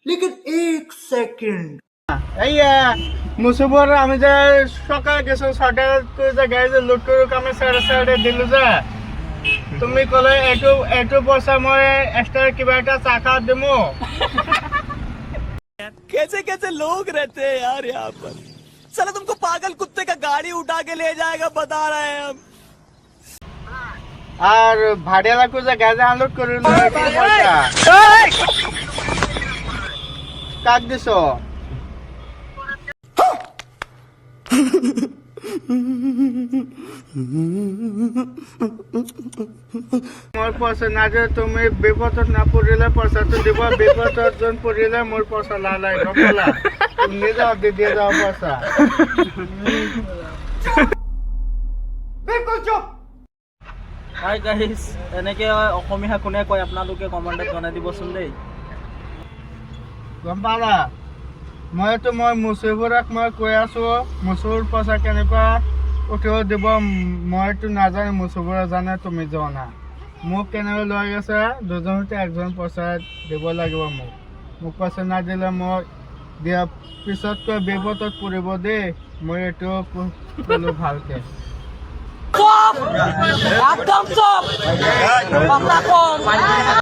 लेकिन एक सेकंड এইয়া মুসুবর আমি যে সকালে গেছো 6টা যে গাড়ি যে লোড করে আমি 7:30 দিলো যে তুমি কলে একটু পয়সা মই এক্সট্রা কিবা একটা চা খাওয়া দিমু कैसे कैसे लोग रहते हैं यार यहाँ पर साला तुमको पागल कुत्ते का गाड़ी उठा के ले जाएगा बता रहे हैं हम আর ভাড়িয়ালাকো যে গাড়ি আনলোড করে পয়সা কাক দিছো মোর পয়সা না যে তুমি বিপদত না পড়িলে পয়সা তো দিব বিপদত জন পড়িলে মোর পয়সা লালাই নকলা তুমি যাও দিয়ে যাও পয়সা बिल्कुल चुप হাই গাইস এনেকে অসমীয়া কোনে কয় আপোনালোকে কমেণ্টত জনাই দিবচোন দেই গম পালা মই মুচুবুৰক মই কৈ আছো মুচুবুৰ পইচা কেনেকুৱা উঠিব দিব মইতো নাজানো মুচুবুৰে জানে তুমি জানা মোক কেনেকৈ লৈ গৈছে দুজনতে একজন পইচা দিব লাগিব মোক পইচা নাদিলে মই দিয়া পিছতকৈ বিপদত পৰিব দেই মই এইটো ক'লো ভালকে एकदम चुप